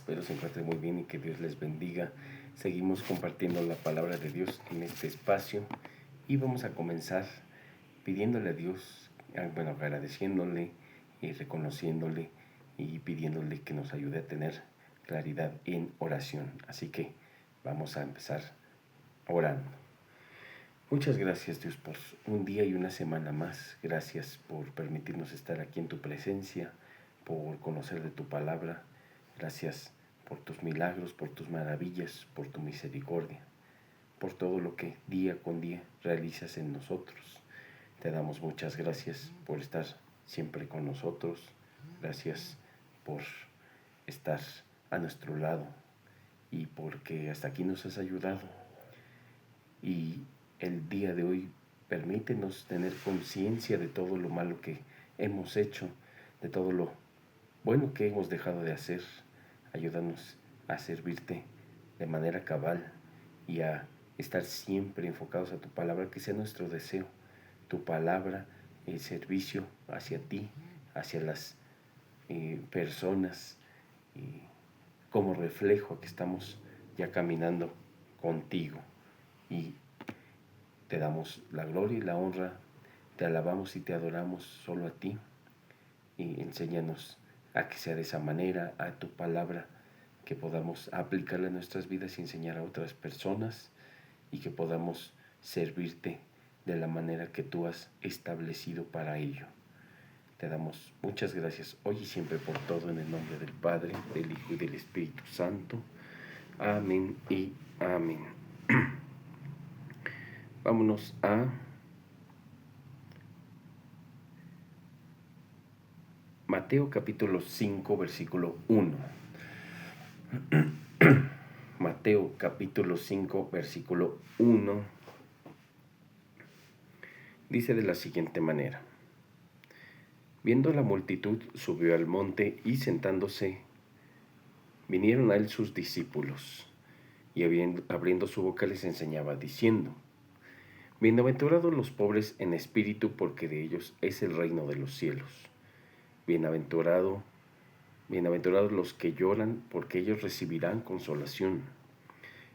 Espero se encuentren muy bien y que Dios les bendiga. Seguimos compartiendo la palabra de Dios en este espacio y vamos a comenzar pidiéndole a Dios, agradeciéndole y reconociéndole y pidiéndole que nos ayude a tener claridad en oración. Así que vamos a empezar orando. Muchas gracias, Dios, por un día y una semana más. Gracias por permitirnos estar aquí en tu presencia, por conocer de tu palabra. Gracias por tus milagros, por tus maravillas, por tu misericordia, por todo lo que día con día realizas en nosotros. Te damos muchas gracias por estar siempre con nosotros. Gracias por estar a nuestro lado y porque hasta aquí nos has ayudado. Y el día de hoy permítenos tener conciencia de todo lo malo que hemos hecho, de todo lo bueno que hemos dejado de hacer. Ayúdanos a servirte de manera cabal y a estar siempre enfocados a tu palabra, que sea nuestro deseo, tu palabra, el servicio hacia ti, hacia las personas, como reflejo que estamos ya caminando contigo. Y te damos la gloria y la honra, te alabamos y te adoramos solo a ti. Y enséñanos a que sea de esa manera, a tu palabra, que podamos aplicarla en nuestras vidas y enseñar a otras personas y que podamos servirte de la manera que tú has establecido para ello. Te damos muchas gracias hoy y siempre por todo, en el nombre del Padre, del Hijo y del Espíritu Santo. Amén y amén. Vámonos a Mateo capítulo 5, versículo 1. Mateo capítulo 5, versículo 1, dice de la siguiente manera: Viendo la multitud, subió al monte y sentándose, vinieron a él sus discípulos, y abriendo su boca les enseñaba, diciendo: Bienaventurados los pobres en espíritu, porque de ellos es el reino de los cielos. Bienaventurados los que lloran, porque ellos recibirán consolación.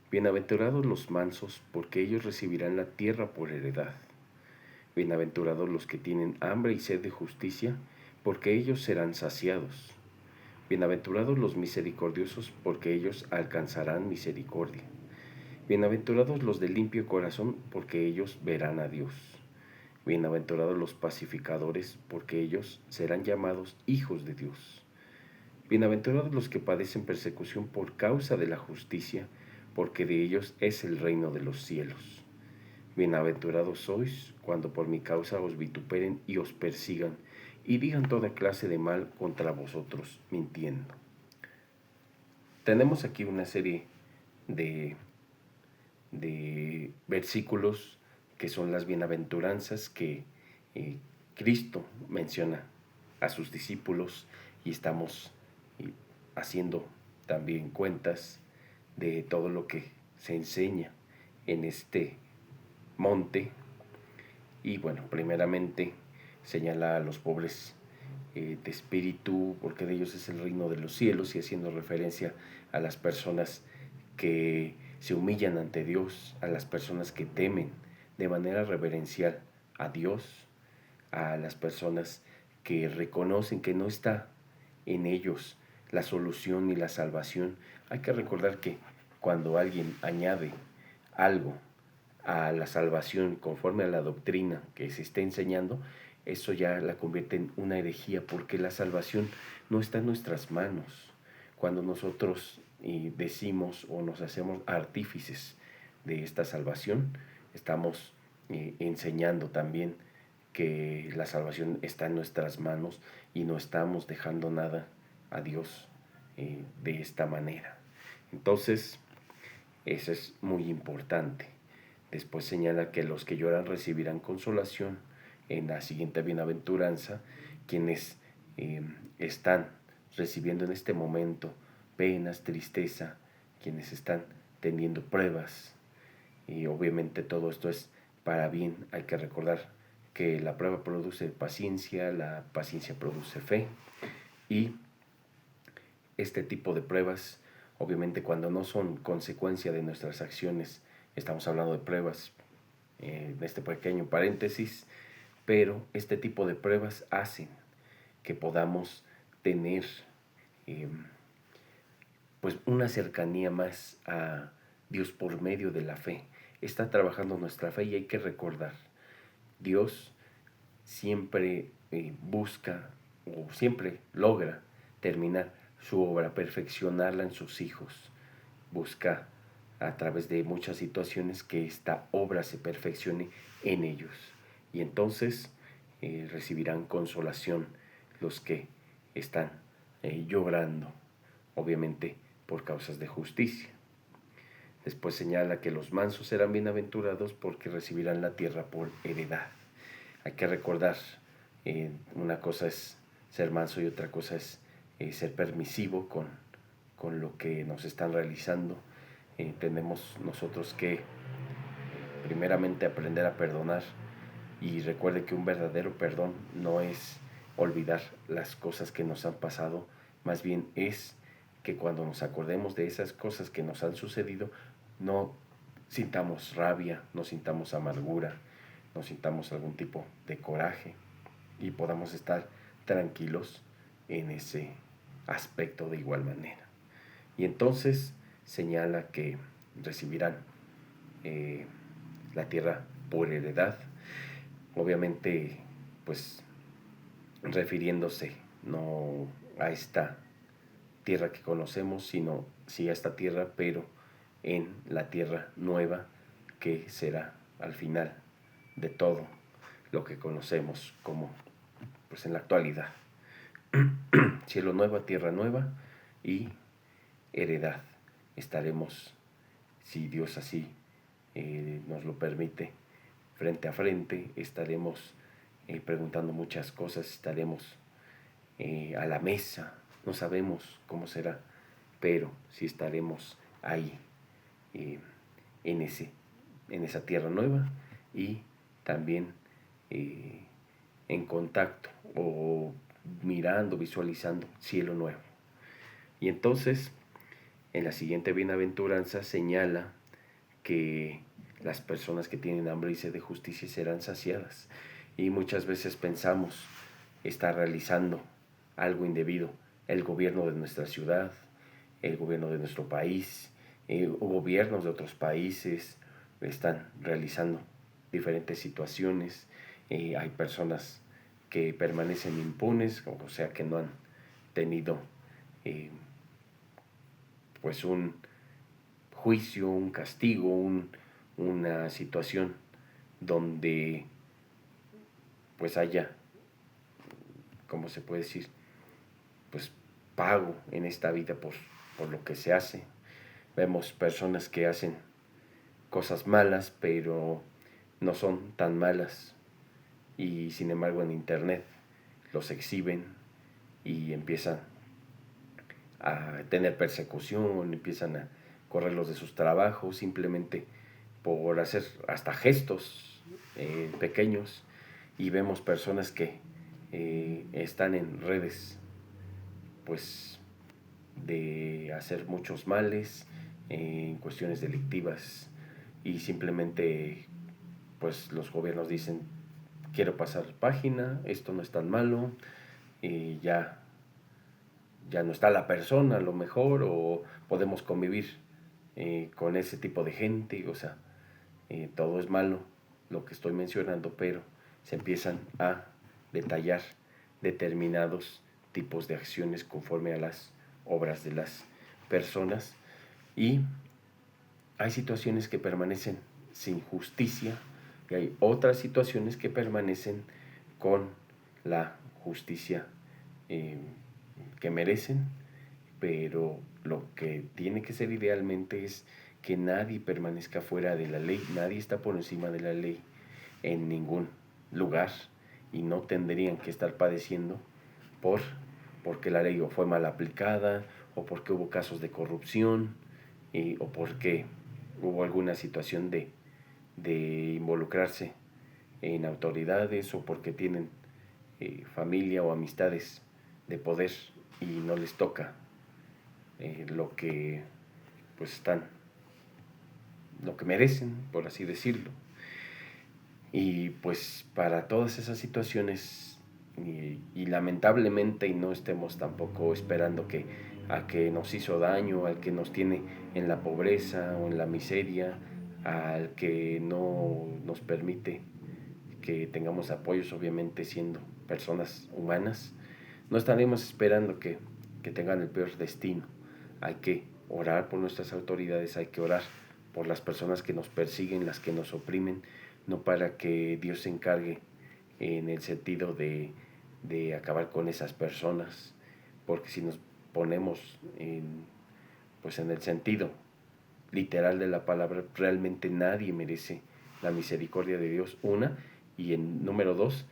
Bienaventurados los mansos, porque ellos recibirán la tierra por heredad. Bienaventurados los que tienen hambre y sed de justicia, porque ellos serán saciados. Bienaventurados los misericordiosos, porque ellos alcanzarán misericordia. Bienaventurados los de limpio corazón, porque ellos verán a Dios. Bienaventurados los pacificadores, porque ellos serán llamados hijos de Dios. Bienaventurados los que padecen persecución por causa de la justicia, porque de ellos es el reino de los cielos. Bienaventurados sois cuando por mi causa os vituperen y os persigan, y digan toda clase de mal contra vosotros, mintiendo. Tenemos aquí una serie de versículos que son las bienaventuranzas que Cristo menciona a sus discípulos, y estamos haciendo también cuentas de todo lo que se enseña en este monte. Y bueno, primeramente señala a los pobres de espíritu, porque de ellos es el reino de los cielos, y haciendo referencia a las personas que se humillan ante Dios, a las personas que temen de manera reverencial a Dios, a las personas que reconocen que no está en ellos la solución ni la salvación. Hay que recordar que cuando alguien añade algo a la salvación conforme a la doctrina que se está enseñando, eso ya la convierte en una herejía, porque la salvación no está en nuestras manos. Cuando nosotros decimos o nos hacemos artífices de esta salvación, estamos enseñando también que la salvación está en nuestras manos y no estamos dejando nada a Dios de esta manera. Entonces, eso es muy importante. Después señala que los que lloran recibirán consolación en la siguiente bienaventuranza, quienes están recibiendo en este momento penas, tristeza, quienes están teniendo pruebas. Y obviamente todo esto es para bien. Hay que recordar que la prueba produce paciencia, la paciencia produce fe, y este tipo de pruebas, obviamente cuando no son consecuencia de nuestras acciones, estamos hablando de pruebas, en este pequeño paréntesis, pero este tipo de pruebas hacen que podamos tener eh, pues una cercanía más a Dios por medio de la fe. Está trabajando nuestra fe y hay que recordar, Dios siempre busca o siempre logra terminar su obra, perfeccionarla en sus hijos. Busca a través de muchas situaciones que esta obra se perfeccione en ellos. Y entonces recibirán consolación los que están llorando, obviamente por causas de justicia. Después señala que los mansos serán bienaventurados porque recibirán la tierra por heredad. Hay que recordar, una cosa es ser manso y otra cosa es ser permisivo con lo que nos están realizando. Tenemos nosotros que primeramente aprender a perdonar, y recuerde que un verdadero perdón no es olvidar las cosas que nos han pasado, más bien es que cuando nos acordemos de esas cosas que nos han sucedido, no sintamos rabia, no sintamos amargura, no sintamos algún tipo de coraje y podamos estar tranquilos en ese aspecto de igual manera. Y entonces señala que recibirán la tierra por heredad, obviamente pues refiriéndose no a esta tierra que conocemos, sino sí a esta tierra, pero en la tierra nueva que será al final de todo lo que conocemos como pues en la actualidad. Cielo nuevo, tierra nueva y heredad. Estaremos, si Dios así nos lo permite, frente a frente, estaremos preguntando muchas cosas, estaremos a la mesa, no sabemos cómo será, pero sí estaremos ahí, eh, en, en esa tierra nueva y también eh, en contacto o mirando, visualizando cielo nuevo. Y entonces, en la siguiente bienaventuranza señala que las personas que tienen hambre y sed de justicia serán saciadas. Y muchas veces pensamos estar realizando algo indebido. El gobierno de nuestra ciudad, el gobierno de nuestro país, o gobiernos de otros países están realizando diferentes situaciones. Hay personas que permanecen impunes, o sea que no han tenido pues un juicio, un castigo, una situación donde pues haya, ¿cómo se puede decir? Pues pago en esta vida por lo que se hace. Vemos personas que hacen cosas malas, pero no son tan malas, y sin embargo en internet los exhiben y empiezan a tener persecución, empiezan a correrlos de sus trabajos simplemente por hacer hasta gestos pequeños. Y vemos personas que están en redes pues de hacer muchos males en cuestiones delictivas, y simplemente pues los gobiernos dicen quiero pasar página, esto no es tan malo, ya no está la persona a lo mejor, o podemos convivir con ese tipo de gente. O sea, todo es malo lo que estoy mencionando, pero se empiezan a detallar determinados tipos de acciones conforme a las obras de las personas, y hay situaciones que permanecen sin justicia y hay otras situaciones que permanecen con la justicia que merecen, pero lo que tiene que ser idealmente es que nadie permanezca fuera de la ley, nadie está por encima de la ley en ningún lugar, y no tendrían que estar padeciendo porque la ley o fue mal aplicada, o porque hubo casos de corrupción, o porque hubo alguna situación de involucrarse en autoridades, o porque tienen familia o amistades de poder y no les toca lo que pues están, lo que merecen, por así decirlo. Y pues para todas esas situaciones, y lamentablemente, y no estemos tampoco esperando que al que nos hizo daño, al que nos tiene en la pobreza o en la miseria, al que no nos permite que tengamos apoyos, obviamente siendo personas humanas, no estaremos esperando que tengan el peor destino. Hay que orar por nuestras autoridades, hay que orar por las personas que nos persiguen, las que nos oprimen, no para que Dios se encargue en el sentido de acabar con esas personas, porque si nos ponemos pues en el sentido literal de la palabra, realmente nadie merece la misericordia de Dios, una, y en número dos,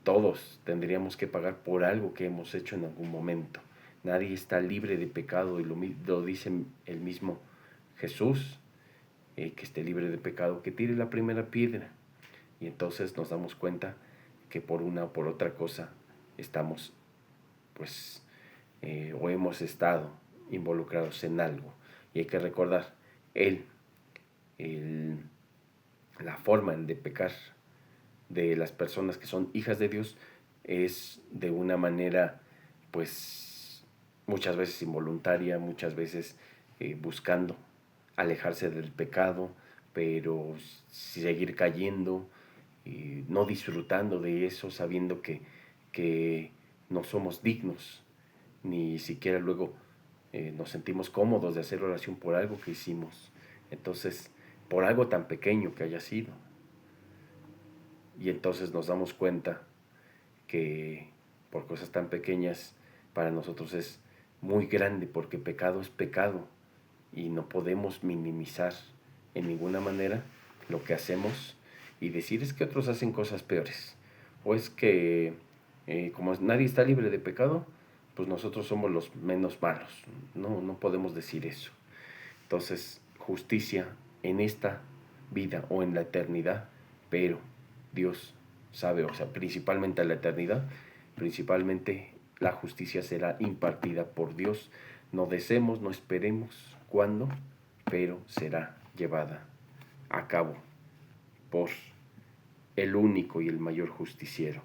todos tendríamos que pagar por algo que hemos hecho en algún momento. Nadie está libre de pecado, y lo dice el mismo Jesús, que esté libre de pecado, que tire la primera piedra. Y entonces nos damos cuenta que por una o por otra cosa estamos, pues, o hemos estado involucrados en algo. Y hay que recordar, Él, la forma de pecar de las personas que son hijas de Dios es de una manera, pues, muchas veces involuntaria, muchas veces buscando alejarse del pecado, pero seguir cayendo, no disfrutando de eso, sabiendo que no somos dignos, ni siquiera luego nos sentimos cómodos de hacer oración por algo que hicimos. Entonces, por algo tan pequeño que haya sido. Y entonces nos damos cuenta que por cosas tan pequeñas para nosotros es muy grande, porque pecado es pecado y no podemos minimizar en ninguna manera lo que hacemos y decir es que otros hacen cosas peores, o es que como nadie está libre de pecado, pues nosotros somos los menos malos. No podemos decir eso. Entonces, justicia en esta vida o en la eternidad, pero Dios sabe, o sea, principalmente en la eternidad, principalmente la justicia será impartida por Dios. No deseemos, no esperemos cuándo, pero será llevada a cabo por el único y el mayor justiciero.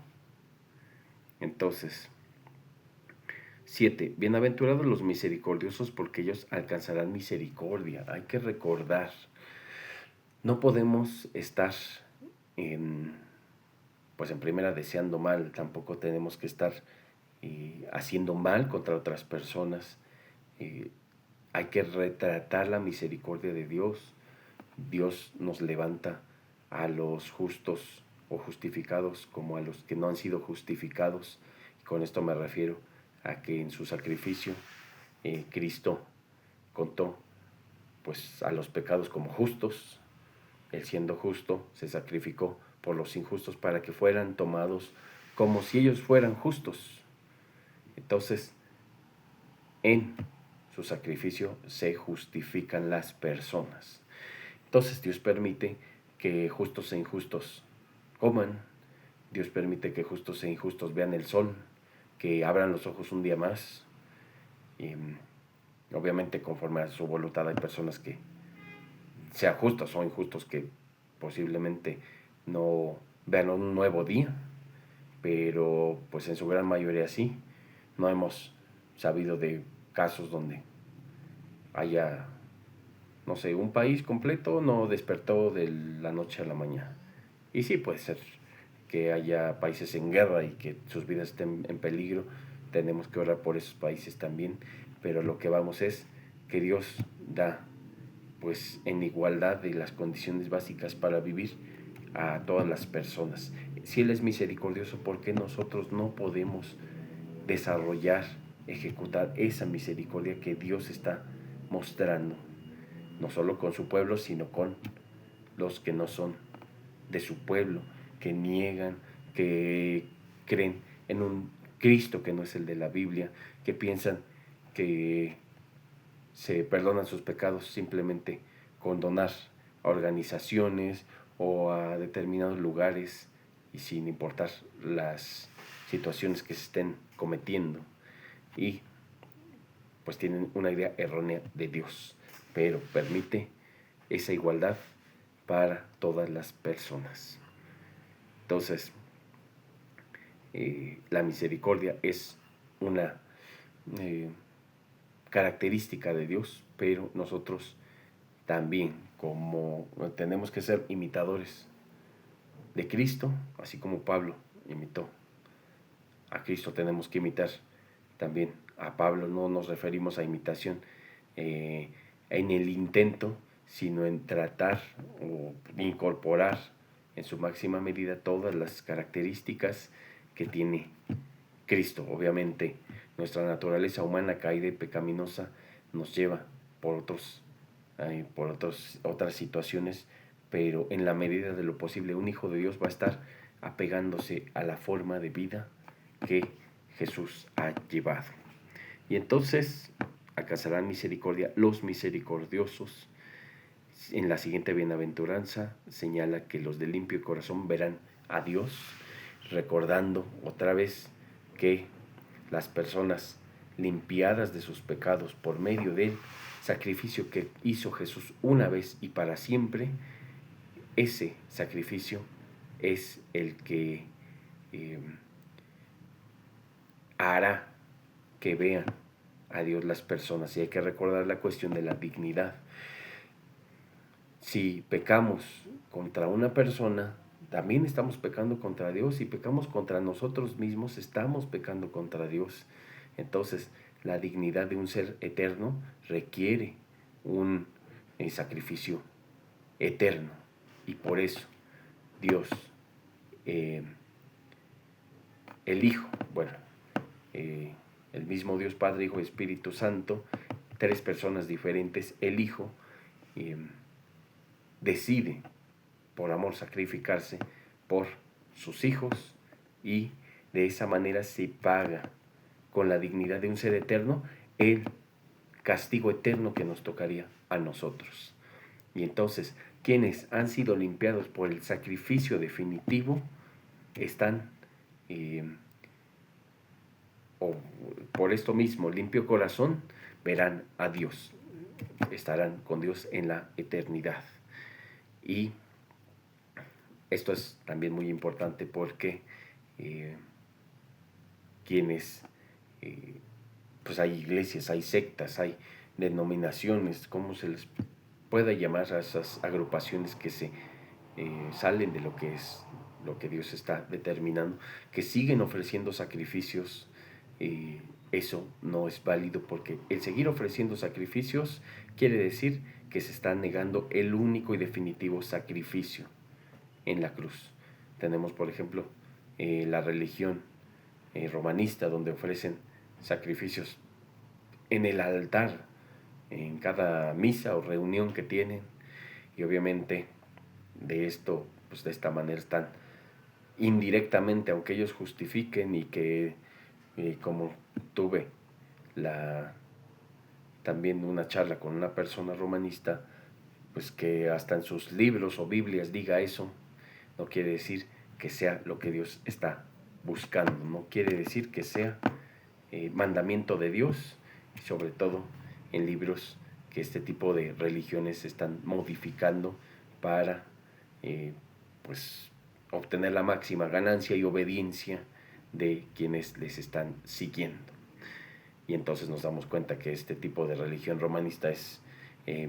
Entonces, 7. Bienaventurados los misericordiosos, porque ellos alcanzarán misericordia. Hay que recordar, no podemos estar pues en primera deseando mal, tampoco tenemos que estar haciendo mal contra otras personas. Hay que retratar la misericordia de Dios. Dios nos levanta a los justos o justificados como a los que no han sido justificados. Y con esto me refiero a que en su sacrificio Cristo contó pues a los pecados como justos. Él, siendo justo, se sacrificó por los injustos para que fueran tomados como si ellos fueran justos. Entonces, en su sacrificio se justifican las personas. Entonces Dios permite que justos e injustos coman. Dios permite que justos e injustos vean el sol, que abran los ojos un día más. Y obviamente conforme a su voluntad hay personas que, sean justos o injustos, que posiblemente no vean un nuevo día, pero pues en su gran mayoría sí. No hemos sabido de casos donde haya, no sé, un país completo no despertó de la noche a la mañana. Y sí puede ser que haya países en guerra y que sus vidas estén en peligro. Tenemos que orar por esos países también, pero lo que vamos es que Dios da pues en igualdad de las condiciones básicas para vivir a todas las personas. Si Él es misericordioso, ¿por qué nosotros no podemos desarrollar, ejecutar esa misericordia que Dios está mostrando? No solo con su pueblo, sino con los que no son de su pueblo, que niegan, que creen en un Cristo que no es el de la Biblia, que piensan que se perdonan sus pecados simplemente con donar a organizaciones o a determinados lugares y sin importar las situaciones que se estén cometiendo. Y pues tienen una idea errónea de Dios, pero permite esa igualdad para todas las personas. Entonces, la misericordia es una característica de Dios, pero nosotros también, como tenemos que ser imitadores de Cristo, así como Pablo imitó a Cristo, tenemos que imitar también a Pablo. No nos referimos a imitación en el intento, sino en tratar o incorporar en su máxima medida todas las características que tiene Cristo. Obviamente, nuestra naturaleza humana caída y pecaminosa nos lleva por otras situaciones, pero en la medida de lo posible un hijo de Dios va a estar apegándose a la forma de vida que Jesús ha llevado. Y entonces alcanzarán misericordia los misericordiosos. En la siguiente bienaventuranza señala que los de limpio corazón verán a Dios, recordando otra vez que las personas limpiadas de sus pecados por medio del sacrificio que hizo Jesús una vez y para siempre, ese sacrificio es el que hará que vean a Dios las personas. Y hay que recordar la cuestión de la dignidad. Si pecamos contra una persona, también estamos pecando contra Dios. Si pecamos contra nosotros mismos, estamos pecando contra Dios. Entonces, la dignidad de un ser eterno requiere un sacrificio eterno. Y por eso Dios, el Hijo, el mismo Dios Padre, Hijo y Espíritu Santo, tres personas diferentes, el Hijo decide por amor sacrificarse por sus hijos y de esa manera se paga con la dignidad de un ser eterno el castigo eterno que nos tocaría a nosotros. Y entonces, quienes han sido limpiados por el sacrificio definitivo están, o por esto mismo, limpio corazón, verán a Dios, estarán con Dios en la eternidad. Y esto es también muy importante porque pues hay iglesias, hay sectas, hay denominaciones, ¿cómo se les puede llamar a esas agrupaciones que se salen de lo que es lo que Dios está determinando, que siguen ofreciendo sacrificios? Eso no es válido, porque el seguir ofreciendo sacrificios quiere decir que se está negando el único y definitivo sacrificio en la cruz. Tenemos, por ejemplo, la religión romanista, donde ofrecen sacrificios en el altar, en cada misa o reunión que tienen, y obviamente de esto, pues de esta manera están indirectamente, aunque ellos justifiquen, y que como tuve también una charla con una persona romanista, pues que hasta en sus libros o Biblias diga eso, no quiere decir que sea lo que Dios está buscando, no quiere decir que sea mandamiento de Dios, y sobre todo en libros que este tipo de religiones están modificando para pues obtener la máxima ganancia y obediencia de quienes les están siguiendo. Y entonces nos damos cuenta que este tipo de religión romanista es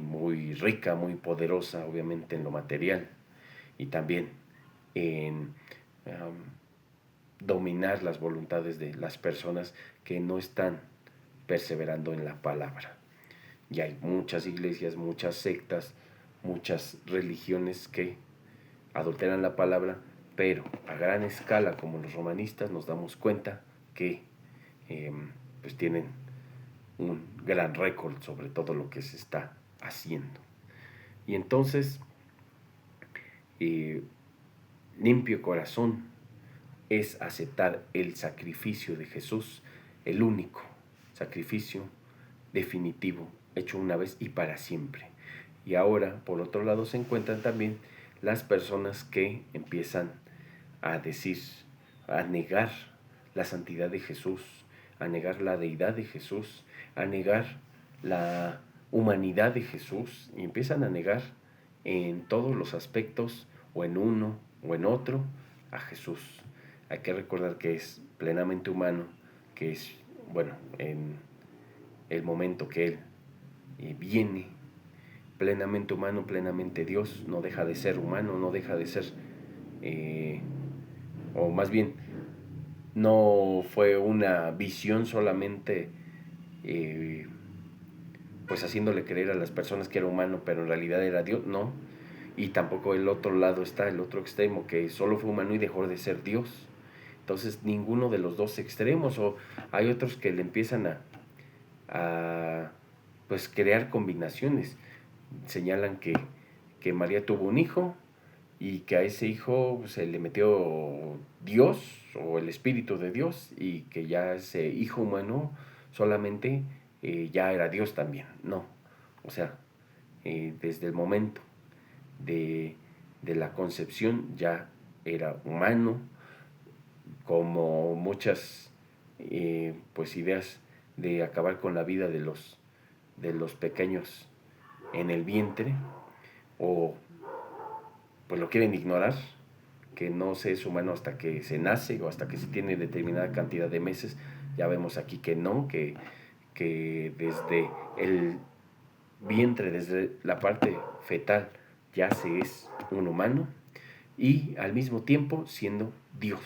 muy rica, muy poderosa, obviamente en lo material, y también en dominar las voluntades de las personas que no están perseverando en la palabra. Y hay muchas iglesias, muchas sectas, muchas religiones que adulteran la palabra, pero a gran escala, como los romanistas, nos damos cuenta que pues tienen un gran récord sobre todo lo que se está haciendo. Y entonces, limpio corazón es aceptar el sacrificio de Jesús, el único sacrificio definitivo, hecho una vez y para siempre. Y ahora, por otro lado, se encuentran también las personas que empiezan a decir, a negar la santidad de Jesús, a negar la deidad de Jesús, a negar la humanidad de Jesús y empiezan a negar en todos los aspectos, o en uno o en otro, a Jesús. Hay que recordar que es plenamente humano, que es, bueno, en el momento que Él viene, plenamente humano, plenamente Dios, no deja de ser humano, no deja de ser, o más bien, no fue una visión solamente, pues haciéndole creer a las personas que era humano, pero en realidad era Dios, no. Y tampoco el otro lado está, el otro extremo, que solo fue humano y dejó de ser Dios. Entonces ninguno de los dos extremos, o hay otros que le empiezan a pues crear combinaciones. Señalan que María tuvo un hijo y que a ese hijo se le metió Dios o el Espíritu de Dios, y que ya ese hijo humano solamente ya era Dios también. No, o sea, desde el momento de la concepción ya era humano, como muchas pues ideas de acabar con la vida de los pequeños en el vientre, o pues lo quieren ignorar, que no se es humano hasta que se nace o hasta que se tiene determinada cantidad de meses. Ya vemos aquí que no, que desde el vientre, desde la parte fetal, ya se es un humano, y al mismo tiempo siendo Dios.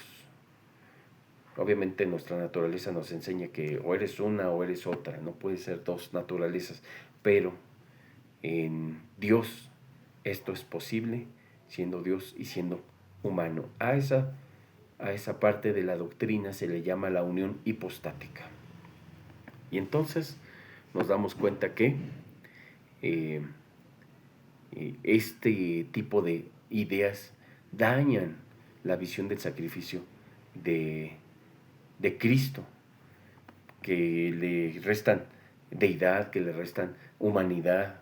Obviamente nuestra naturaleza nos enseña que o eres una o eres otra, no puede ser dos naturalezas, pero en Dios esto es posible, siendo Dios y siendo humano. A esa parte de la doctrina se le llama la unión hipostática. Y entonces nos damos cuenta que eh, este tipo de ideas dañan la visión del sacrificio de Cristo, que le restan deidad, que le restan humanidad.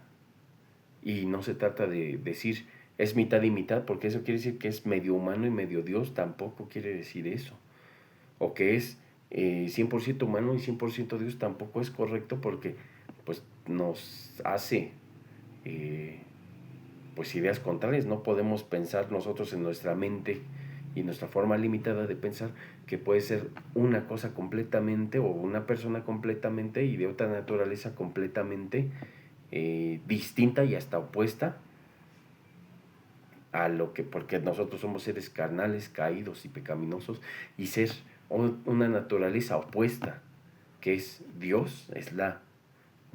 Y no se trata de decir es mitad y mitad, porque eso quiere decir que es medio humano y medio Dios, tampoco quiere decir eso. O que es 100% humano y 100% Dios, tampoco es correcto, porque pues nos hace pues ideas contrarias. No podemos pensar nosotros en nuestra mente y nuestra forma limitada de pensar que puede ser una cosa completamente, o una persona completamente y de otra naturaleza completamente distinta y hasta opuesta a lo que, porque nosotros somos seres carnales, caídos y pecaminosos, y ser una naturaleza opuesta, que es Dios, es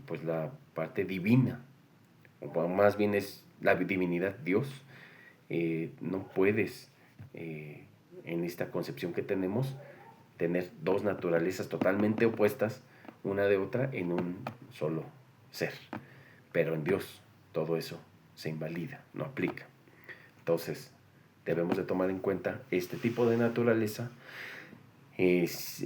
pues la parte divina, o más bien es la divinidad Dios. No puedes, en esta concepción que tenemos, tener dos naturalezas totalmente opuestas una de otra en un solo ser. Pero en Dios todo eso se invalida, no aplica. Entonces debemos de tomar en cuenta este tipo de naturaleza. Es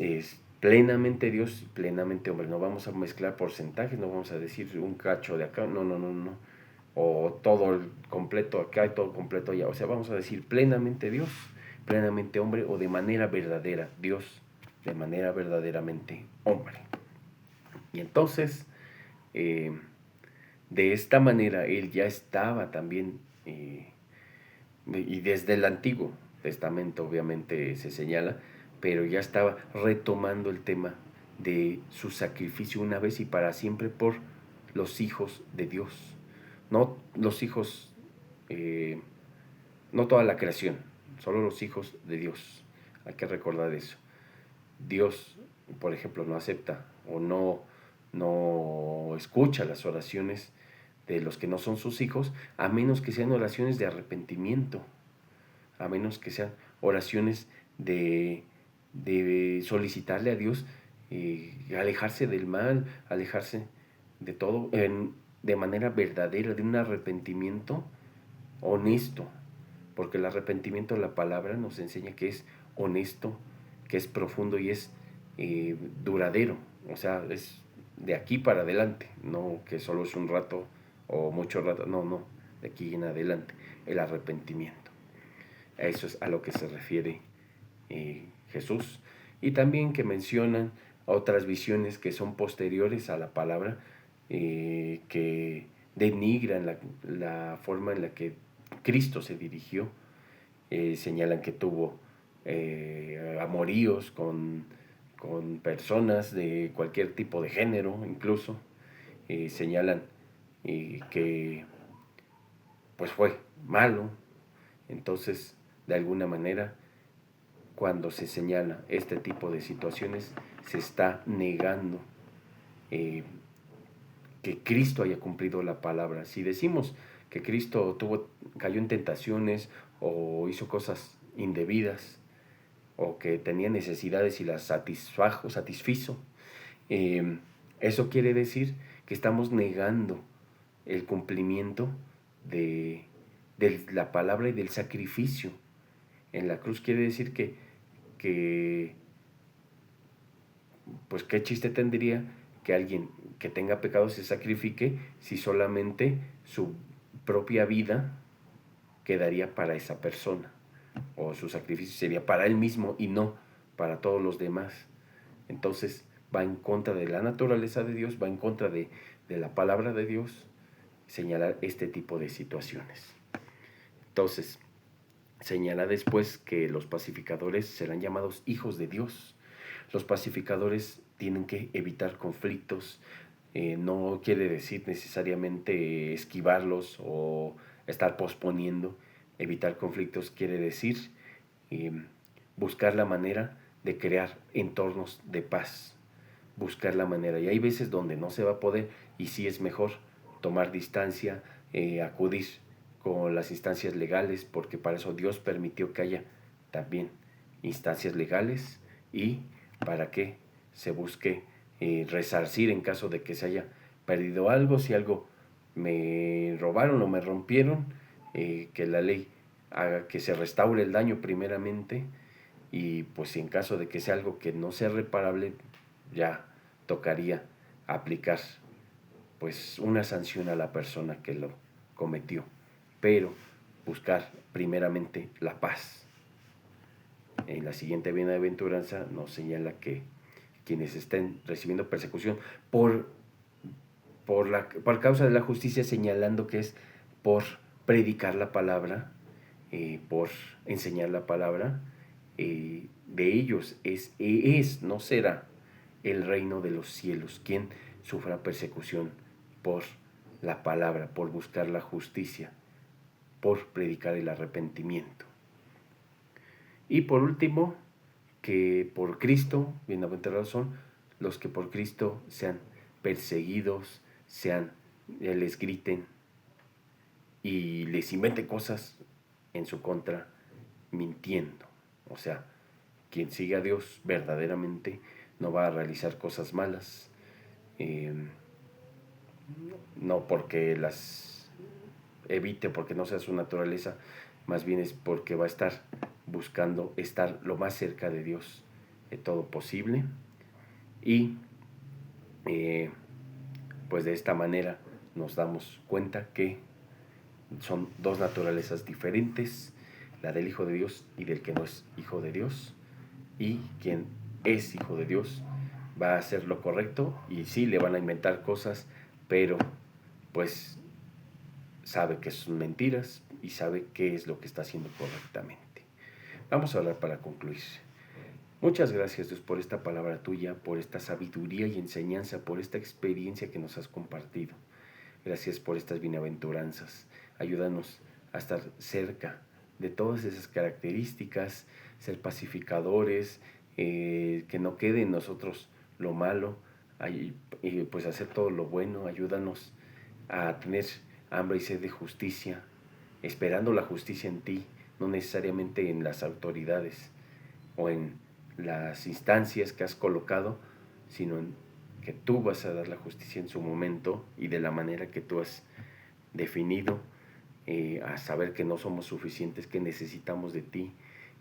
plenamente Dios y plenamente hombre. No vamos a mezclar porcentajes, no vamos a decir un cacho de acá, no, no, no, no. O todo el completo acá y todo completo allá. O sea, vamos a decir plenamente Dios, plenamente hombre, o de manera verdadera Dios, de manera verdaderamente hombre. Y entonces, de esta manera, Él ya estaba también, y desde el Antiguo Testamento obviamente se señala, pero ya estaba retomando el tema de su sacrificio una vez y para siempre por los hijos de Dios. No los hijos, no toda la creación, solo los hijos de Dios. Hay que recordar eso. Dios, por ejemplo, no acepta o no escucha las oraciones de los que no son sus hijos, a menos que sean oraciones de arrepentimiento, a menos que sean oraciones de solicitarle a Dios alejarse del mal, alejarse de todo de manera verdadera, de un arrepentimiento honesto, porque el arrepentimiento de la palabra nos enseña que es honesto, que es profundo y es duradero, o sea, es de aquí para adelante, no que solo es un rato o mucho rato, no, de aquí en adelante, el arrepentimiento. A eso es a lo que se refiere Jesús. Y también que mencionan otras visiones que son posteriores a la palabra, que denigran la forma en la que Cristo se dirigió. Señalan que tuvo amoríos con personas de cualquier tipo de género, incluso. Señalan que pues fue malo. Entonces, de alguna manera, cuando se señala este tipo de situaciones, se está negando que Cristo haya cumplido la palabra. Si decimos que Cristo cayó en tentaciones o hizo cosas indebidas o que tenía necesidades y las satisfizo, eso quiere decir que estamos negando el cumplimiento de la palabra y del sacrificio en la cruz. Quiere decir que pues qué chiste tendría que alguien que tenga pecados se sacrifique si solamente su propia vida quedaría para esa persona, o su sacrificio sería para él mismo y no para todos los demás. Entonces va en contra de la naturaleza de Dios, va en contra de la palabra de Dios señalar este tipo de situaciones. Entonces señala después que los pacificadores serán llamados hijos de Dios. Los pacificadores tienen que evitar conflictos. No quiere decir necesariamente esquivarlos o estar posponiendo. Evitar conflictos quiere decir buscar la manera de crear entornos de paz. Buscar la manera. Y hay veces donde no se va a poder y sí es mejor tomar distancia, acudir con las instancias legales, porque para eso Dios permitió que haya también instancias legales y para que se busque resarcir en caso de que se haya perdido algo, si algo me robaron o me rompieron, que la ley haga que se restaure el daño primeramente, y pues en caso de que sea algo que no sea reparable, ya tocaría aplicar pues una sanción a la persona que lo cometió, pero buscar primeramente la paz. En la siguiente bienaventuranza nos señala que quienes estén recibiendo persecución por causa de la justicia, señalando que es por predicar la palabra, por enseñar la palabra, de ellos no será el reino de los cielos quien sufra persecución por la palabra, por buscar la justicia, por predicar el arrepentimiento. Y por último, que por Cristo, bienaventurados son los que por Cristo sean perseguidos, les griten y les inventen cosas en su contra, mintiendo. O sea, quien sigue a Dios verdaderamente no va a realizar cosas malas, no porque las evite, porque no sea su naturaleza, más bien es porque va a estar buscando estar lo más cerca de Dios de todo posible. Y pues de esta manera nos damos cuenta que son dos naturalezas diferentes, la del Hijo de Dios y del que no es Hijo de Dios. Y quien es Hijo de Dios va a hacer lo correcto, y sí le van a inventar cosas, pero pues sabe que son mentiras y sabe qué es lo que está haciendo correctamente. Vamos a hablar para concluir. Muchas gracias, Dios, por esta palabra tuya, por esta sabiduría y enseñanza, por esta experiencia que nos has compartido. Gracias por estas bienaventuranzas. Ayúdanos a estar cerca de todas esas características, ser pacificadores, que no quede en nosotros lo malo, pues hacer todo lo bueno. Ayúdanos a tener hambre y sed de justicia, esperando la justicia en ti, no necesariamente en las autoridades o en las instancias que has colocado, sino en que tú vas a dar la justicia en su momento y de la manera que tú has definido, a saber que no somos suficientes, que necesitamos de ti,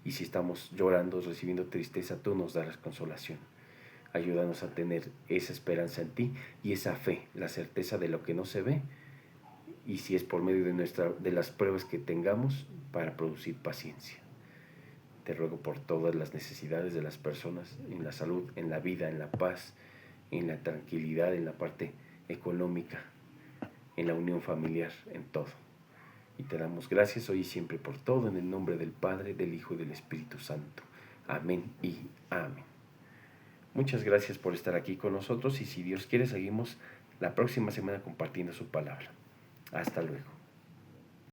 y si estamos llorando, recibiendo tristeza, tú nos darás consolación. Ayúdanos a tener esa esperanza en ti y esa fe, la certeza de lo que no se ve, y si es por medio de las pruebas que tengamos, para producir paciencia. Te ruego por todas las necesidades de las personas, en la salud, en la vida, en la paz, en la tranquilidad, en la parte económica, en la unión familiar, en todo. Y te damos gracias hoy y siempre por todo, en el nombre del Padre, del Hijo y del Espíritu Santo. Amén y amén. Muchas gracias por estar aquí con nosotros y si Dios quiere seguimos la próxima semana compartiendo su palabra. Hasta luego.